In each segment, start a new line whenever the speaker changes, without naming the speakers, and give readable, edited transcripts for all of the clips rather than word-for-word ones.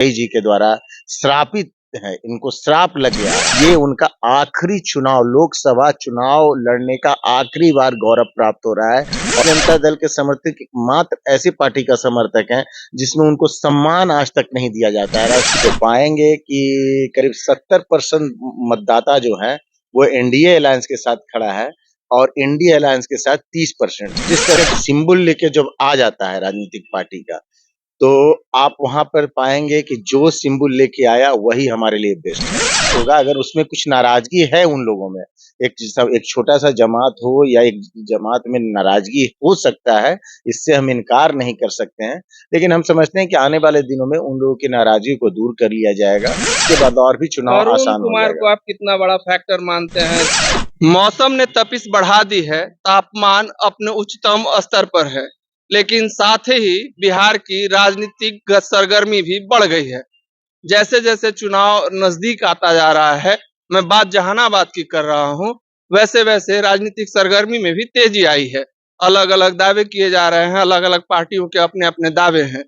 जी के द्वारा श्रापित है, इनको श्राप लग गया है। ये उनका आखिरी चुनाव, लोकसभा चुनाव लड़ने का आखिरी बार गौरव प्राप्त हो रहा है और जनता दल के समर्थक मात्र ऐसी पार्टी का समर्थक हैं जिसमें उनको सम्मान आज तक नहीं दिया जाता है। तो पाएंगे कि करीब 70% मतदाता जो है वो एनडीए अलायंस के साथ खड़ा है और इंडिया अलायंस के साथ 30%। जिस तरह सिंबल लेके जब आ जाता है राजनीतिक पार्टी का, तो आप वहाँ पर पाएँगे कि जो सिंबल लेके आया वही हमारे लिए बेस्ट होगा। अगर उसमें कुछ नाराज़गी है उन लोगों में, एक छोटा-सा जमात हो या एक जमात में नाराज़गी हो सकता है, इससे हम इनकार नहीं कर सकते हैं। लेकिन हम समझते हैं कि आने वाले दिनों में उन लोगों की नाराज़गी को दूर कर लिया जाएगा, उसके बाद और भी चुनाव
अरुण
आसान हो
कुमार को
जाएगा।
आप कितना बड़ा फैक्टर मानते हैं? मौसम ने तपिश बढ़ा दी है, तापमान अपने उच्चतम स्तर पर है, लेकिन साथ ही बिहार की राजनीतिक सरगर्मी भी बढ़ गई है। जैसे जैसे चुनाव नजदीक आता जा रहा है, मैं बात जहानाबाद की कर रहा हूँ, वैसे वैसे राजनीतिक सरगर्मी में भी तेजी आई है। अलग अलग दावे किए जा रहे हैं, अलग अलग पार्टियों के अपने अपने दावे हैं।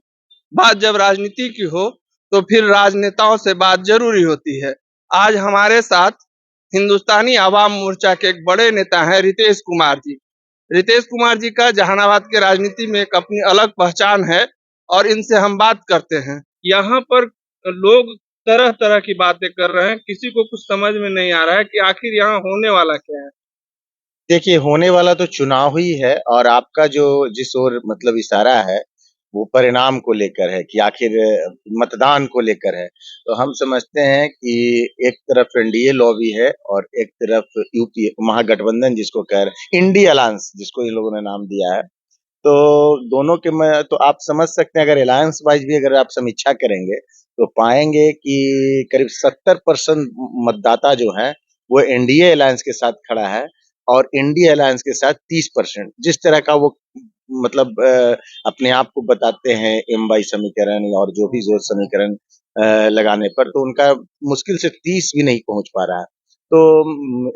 बात जब राजनीति की हो तो फिर राजनेताओं से बात जरूरी होती है। आज हमारे साथ हिंदुस्तानी आवाम मोर्चा के एक बड़े नेता हैं रितेश कुमार जी। रितेश कुमार जी का जहानाबाद के राजनीति में एक अपनी अलग पहचान है और इनसे हम बात करते हैं। यहाँ पर लोग तरह तरह की बातें कर रहे हैं, किसी को कुछ समझ में नहीं आ रहा है कि आखिर यहाँ होने वाला क्या है।
देखिए, होने वाला तो चुनाव ही है और आपका जो जिस ओर मतलब इशारा है, वो परिणाम को लेकर है कि आखिर मतदान को लेकर है। तो हम समझते हैं कि एक तरफ एनडीए लॉबी है और एक तरफ यूपीए महागठबंधन जिसको कह रहे हैं, इंडी अलायंस जिसको इन लोगों ने नाम दिया है। तो दोनों के में तो आप समझ सकते हैं, अगर अलायंस वाइज़ भी अगर आप समीक्षा करेंगे, तो पाएँगे कि करीब 70% मतदाता जो हैं, वो एनडीए अलायंस के साथ खड़ा है और इंडिया अलायंस के साथ 30%। जिस तरह का वो मतलब अपने आप को बताते हैं एम बाई समीकरण और जो भी जो समीकरण लगाने पर, तो उनका मुश्किल से 30 भी नहीं पहुँच पा रहा है। तो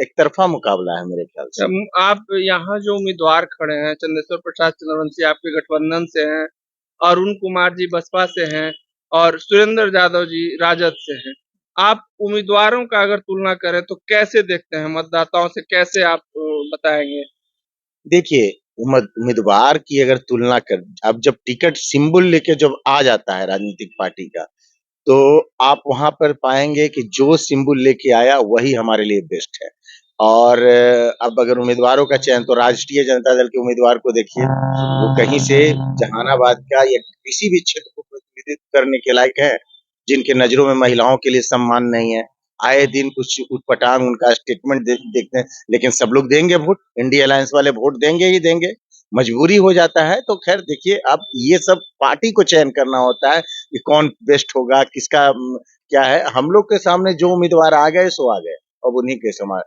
एक तरफ़ा मुकाबला है मेरे ख्याल से।
आप यहाँ जो उम्मीदवार खड़े हैं, चंदेश्वर प्रसाद चंद्रवंशी आपके गठबंधन से हैं, अरुण कुमार जी बसपा से हैं और सुरेंद्र यादव जी राजद से हैं। आप उम्मीदवारों का अगर तुलना करें तो कैसे देखते हैं? मतदाताओं से कैसे आप बताएंगे?
देखिए, उम्मीदवार की अगर तुलना कर, अब जब टिकट सिंबल लेके जब आ जाता है राजनीतिक पार्टी का, तो आप वहाँ पर पाएँगे कि जो सिंबल लेके आया वही हमारे लिए बेस्ट है। और अब अगर उम्मीदवारों का चयन, तो राष्ट्रीय जनता दल के उम्मीदवार को देखिए, वो कहीं से जहानाबाद का या किसी भी क्षेत्र को प्रतिनिधित्व करने के लायक है, जिनके नज़रों में महिलाओं के लिए सम्मान नहीं है। आए दिन कुछ ऊटपटांग उनका स्टेटमेंट देखते हैं, लेकिन सब लोग देंगे वोट, इंडिया अलायंस वाले वोट देंगे ही देंगे। मजबूरी हो जाता है, तो ख़ैर देखिए, अब ये सब पार्टी को चयन करना होता है कि कौन बेस्ट होगा, किसका क्या है। हम लोग के सामने जो उम्मीदवार आ गए सो आ गए, अब उन्हीं के साथ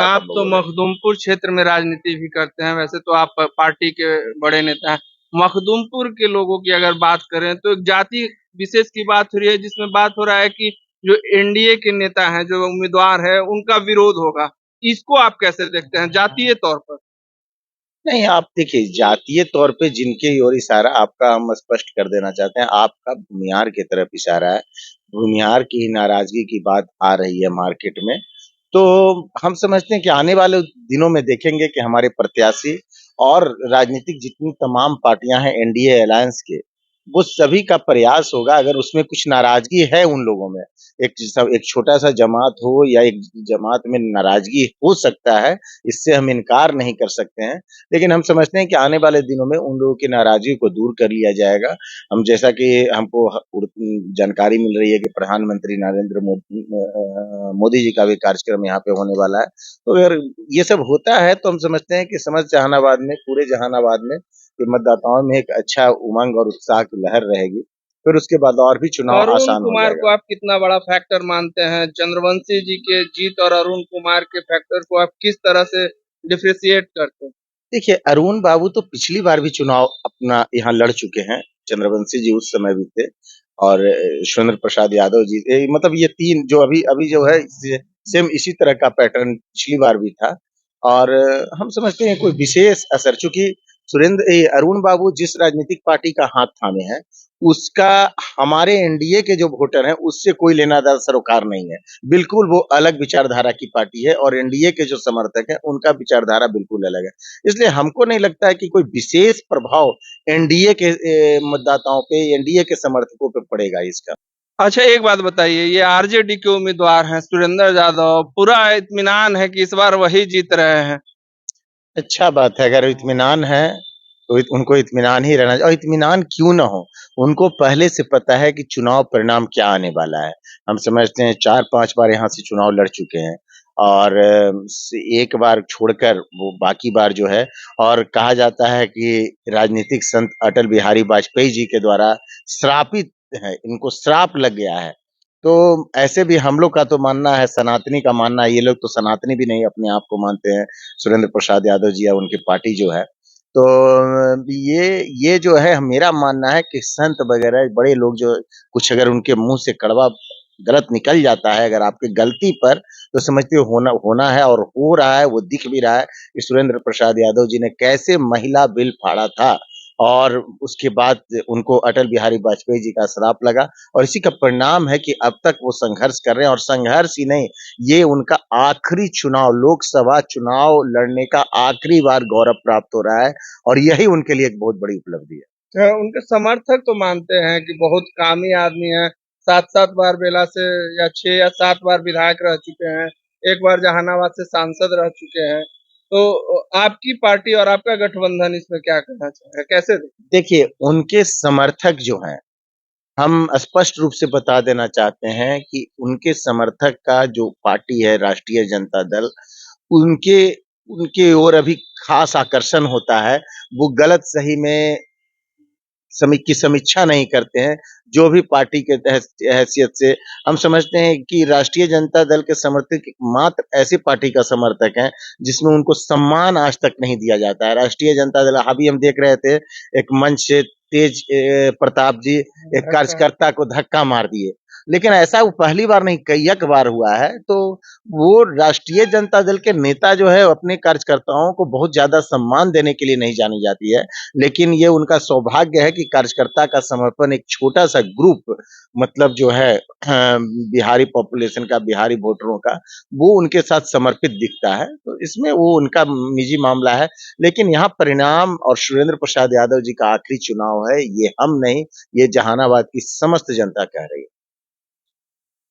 आप
हम
तो
लोगों ने।
मखदूमपुर क्षेत्र में राजनीति भी करते हैं, वैसे तो आप पार्टी के बड़े नेता हैं। मखदूमपुर के लोगों की अगर बात करें तो एक जाति विशेष की बात हो रही है, जिसमें बात हो रहा है कि जो एनडीए के नेता हैं, जो उम्मीदवार है, उनका विरोध होगा। इसको आप कैसे देखते हैं जातीय तौर पर?
नहीं, आप देखिए, जातीय तौर पे जिनकी ओर इशारा आपका हम स्पष्ट कर देना चाहते हैं, आपका भूमिहार की तरफ इशारा है। भूमिहार की नाराज़गी की बात आ रही है मार्केट में। तो हम समझते हैं कि आने वाले दिनों में देखेंगे कि हमारे प्रत्याशी और राजनीतिक जितनी तमाम पार्टियाँ हैं एनडीए अलायंस के, वो सभी का प्रयास होगा, अगर उसमें कुछ नाराज़गी है उन लोगों में, एक छोटा-सा जमात हो या एक जमात में नाराज़गी हो सकता है, इससे हम इनकार नहीं कर सकते हैं। लेकिन हम समझते हैं कि आने वाले दिनों में उन लोगों की नाराज़गी को दूर कर लिया जाएगा। हम जैसा कि हमको जानकारी मिल रही है कि प्रधानमंत्री नरेंद्र मोदी जी का भी कार्यक्रम यहाँ पे होने वाला है। तो अगर ये सब होता है, तो हम समझते हैं कि समस्त जहानाबाद में, पूरे जहानाबाद में कि मतदाताओं में एक अच्छा उमंग और उत्साह की लहर रहेगी। फिर उसके बाद और भी चुनाव
अरुण
आसान हो
कुमार को
जाएगा।
आप कितना बड़ा फैक्टर मानते हैं? चंद्रवंशी जी के जीत और अरुण कुमार के फैक्टर को आप किस तरह से डिफरेंशिएट करते हैं?
देखिए, अरुण बाबू तो पिछली बार भी चुनाव अपना यहाँ लड़ चुके हैं। चंद्रवंशी जी उस समय भी थे और सुरेंद्र प्रसाद यादव जी, मतलब ये 3 जो अभी अभी जो है, सेम इसी तरह का पैटर्न पिछली बार भी था। और हम समझते हैं कोई विशेष असर, चूँकि अरुण बाबू जिस राजनीतिक पार्टी का हाथ थामे हैं, उसका हमारे एनडीए के जो वोटर हैं उससे कोई लेना देना सरोकार नहीं है। बिल्कुल वो अलग विचारधारा की पार्टी है और एनडीए के जो समर्थक हैं उनका विचारधारा बिल्कुल अलग है। इसलिए हमको नहीं लगता है कि कोई विशेष प्रभाव एनडीए के मतदाताओं पे, एनडीए के समर्थकों पे पड़ेगा इसका।
अच्छा, एक बात बताइए, ये आरजेडी के उम्मीदवार हैं सुरेंद्र यादव, पूरा इत्मीनान है कि इस बार वही जीत रहे हैं?
अच्छा बात है, अगर इत्मीनान है तो उनको इत्मीनान ही रहना चाहिए। और इत्मीनान क्यों ना हो, उनको पहले से पता है कि चुनाव परिणाम क्या आने वाला है। हम समझते हैं 4-5 बार यहाँ से चुनाव लड़ चुके हैं और एक बार छोड़कर वो बाकी बार जो है, और कहा जाता है कि राजनीतिक संत अटल बिहारी वाजपेयी जी के द्वारा श्रापित है, इनको श्राप लग गया है। तो ऐसे भी हम लोग का तो मानना है, सनातनी का मानना है, ये लोग तो सनातनी भी नहीं अपने आप को मानते हैं, सुरेंद्र प्रसाद यादव जी या उनकी पार्टी जो है। तो ये जो है मेरा मानना है कि संत वगैरह बड़े लोग जो कुछ अगर उनके मुंह से कड़वा गलत निकल जाता है अगर आपकी गलती पर, तो समझते हो होना होना है और हो रहा है, वो दिख भी रहा है कि सुरेंद्र प्रसाद यादव जी ने कैसे महिला बिल फाड़ा था और उसके बाद उनको अटल बिहारी वाजपेयी जी का श्राप लगा और इसी का परिणाम है कि अब तक वो संघर्ष कर रहे हैं और संघर्ष ही नहीं, ये उनका आखिरी चुनाव, लोकसभा चुनाव लड़ने का आखिरी बार गौरव प्राप्त हो रहा है और यही उनके लिए एक बहुत बड़ी उपलब्धि है।
उनके समर्थक तो मानते हैं कि बहुत कामी आदमी है, 7-7 बार बेला से या 6 या 7 बार विधायक रह चुके हैं, एक बार जहानाबाद से सांसद रह चुके हैं। तो आपकी पार्टी और आपका गठबंधन इसमें क्या कहना चाहेगा? कैसे देखें?
देखिए, उनके समर्थक जो हैं, हम स्पष्ट रूप से बता देना चाहते हैं कि उनके समर्थक का जो पार्टी है राष्ट्रीय जनता दल, उनके उनके ओर अभी खास आकर्षण होता है। वो गलत सही में की समीक्षा नहीं करते हैं। जो भी पार्टी के हैसियत से हम समझते हैं कि राष्ट्रीय जनता दल के समर्थक मात्र ऐसी पार्टी का समर्थक हैं जिसमें उनको सम्मान आज तक नहीं दिया जाता है। राष्ट्रीय जनता दल अभी हम देख रहे थे एक मंच से तेज प्रताप जी एक कार्यकर्ता को धक्का मार दिए, लेकिन ऐसा वो पहली बार नहीं कईयक बार हुआ है। तो वो राष्ट्रीय जनता दल के नेता जो है अपने कार्यकर्ताओं को बहुत ज्यादा सम्मान देने के लिए नहीं जानी जाती है, लेकिन ये उनका सौभाग्य है कि कार्यकर्ता का समर्पण एक छोटा सा ग्रुप, मतलब जो है बिहारी पॉपुलेशन का, बिहारी वोटरों का, वो उनके साथ समर्पित दिखता है। तो इसमें वो उनका निजी मामला है, लेकिन यहाँ परिणाम और सुरेंद्र प्रसाद यादव जी का आखिरी चुनाव है, ये हम नहीं, ये जहानाबाद की समस्त जनता कह रही है।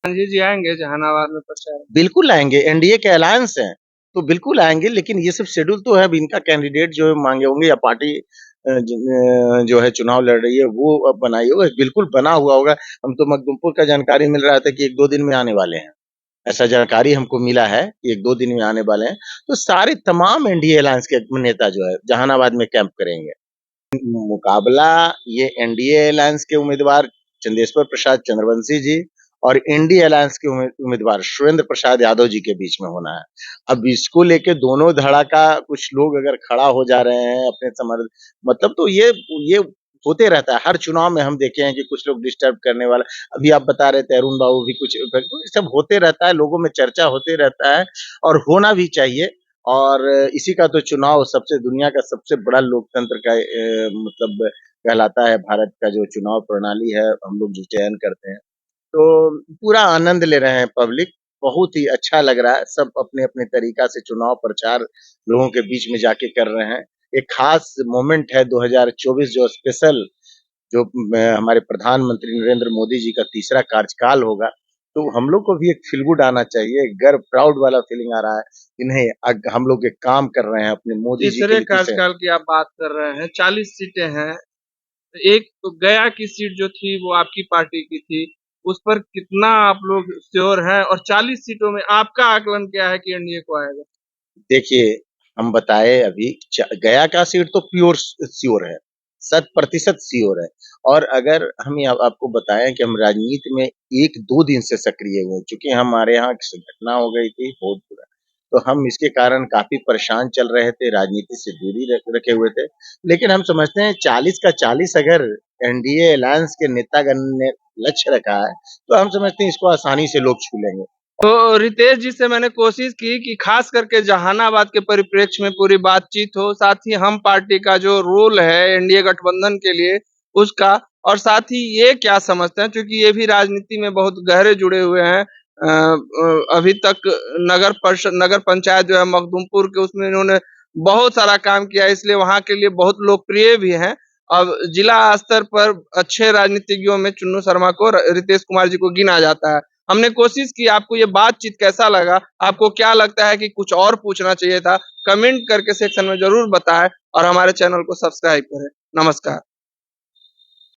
संजय जी आएंगे जहानाबाद में प्रचार?
बिल्कुल आएंगे, एनडीए के अलायंस हैं तो बिल्कुल आएंगे, लेकिन ये सब शेड्यूल तो है, अब इनका कैंडिडेट जो मांगे होंगे या पार्टी जो है चुनाव लड़ रही है वो अब बनाई होगा, बिल्कुल बना हुआ होगा। हम तो मखदुमपुर का जानकारी मिल रहा था कि 1-2 दिन में आने वाले हैं, ऐसा जानकारी हमको मिला है कि 1-2 दिन में आने वाले हैं। तो सारे तमाम एनडीए अलायंस के नेता जो है जहानाबाद में कैंप करेंगे। मुकाबला ये एनडीए अलायंस के उम्मीदवार चंदेश्वर प्रसाद चंद्रवंशी जी और इंडिया अलायंस के उम्मीदवार सुरेंद्र प्रसाद यादव जी के बीच में होना है। अब इसको लेके दोनों धड़ा का कुछ लोग अगर खड़ा हो जा रहे हैं अपने मतलब, तो ये होते रहता है हर चुनाव में। हम देखे हैं कि कुछ लोग डिस्टर्ब करने वाला, अभी आप बता रहे थे अरुण बाबू भी कुछ, तो ये सब होते रहता है, लोगों में चर्चा होते रहता है और होना भी चाहिए। और इसी का तो चुनाव सबसे दुनिया का सबसे बड़ा लोकतंत्र का मतलब कहलाता है, भारत का जो चुनाव प्रणाली है हम लोग जो चयन करते हैं। तो पूरा आनंद ले रहे हैं पब्लिक, बहुत ही अच्छा लग रहा है, सब अपने अपने तरीका से चुनाव प्रचार लोगों के बीच में जाके कर रहे हैं। एक खास मोमेंट है 2024 जो स्पेशल, जो हमारे प्रधानमंत्री नरेंद्र मोदी जी का तीसरा कार्यकाल होगा, तो हम लोग को भी एक फील गुड आना चाहिए, गर्व प्राउड वाला फीलिंग आ रहा है कि नहीं हम लोग एक काम कर रहे हैं अपने मोदी जी के
तीसरे
लिए तीसरे।
कार्यकाल की आप बात कर रहे हैं, 40 सीटें हैं। एक तो गया की सीट जो थी वो आपकी पार्टी की थी, उस पर कितना आप लोग श्योर हैं और 40 सीटों में आपका आकलन क्या है कि एनडीए को आएगा?
देखिए, हम बताए अभी गया का सीट तो प्योर श्योर है, 100% श्योर है। और अगर हम आपको बताएं कि हम राजनीति में 1-2 दिन से सक्रिय हुए, चूंकि हमारे यहाँ घटना हो गई थी बहुत बुरा, तो हम इसके कारण काफी परेशान चल रहे थे, राजनीति से दूरी रखे हुए थे। लेकिन हम समझते हैं 40 का 40 अगर एनडीए अलायंस के नेतागण ने लक्ष्य रखा है, तो हम समझते हैं इसको आसानी से लोग छू लेंगे।
तो रितेश जी से मैंने कोशिश की कि खास करके जहानाबाद के परिप्रेक्ष्य में पूरी बातचीत हो, साथ ही हम पार्टी का जो रोल है एनडीए गठबंधन के लिए उसका, और साथ ही ये क्या समझते हैं, क्योंकि ये भी राजनीति में बहुत गहरे जुड़े हुए हैं। अभी तक नगर पंचायत जो है मखदूमपुर के, उसमें इन्होंने बहुत सारा काम किया, इसलिए वहां के लिए बहुत लोकप्रिय भी हैं। अब जिला स्तर पर अच्छे राजनीतिज्ञों में चुन्नू शर्मा को, रितेश कुमार जी को गिना जाता है। हमने कोशिश की, आपको ये बातचीत कैसा लगा, आपको क्या लगता है कि कुछ और पूछना चाहिए था, कमेंट करके सेक्शन में जरूर बताएं और हमारे चैनल को सब्सक्राइब करें। नमस्कार।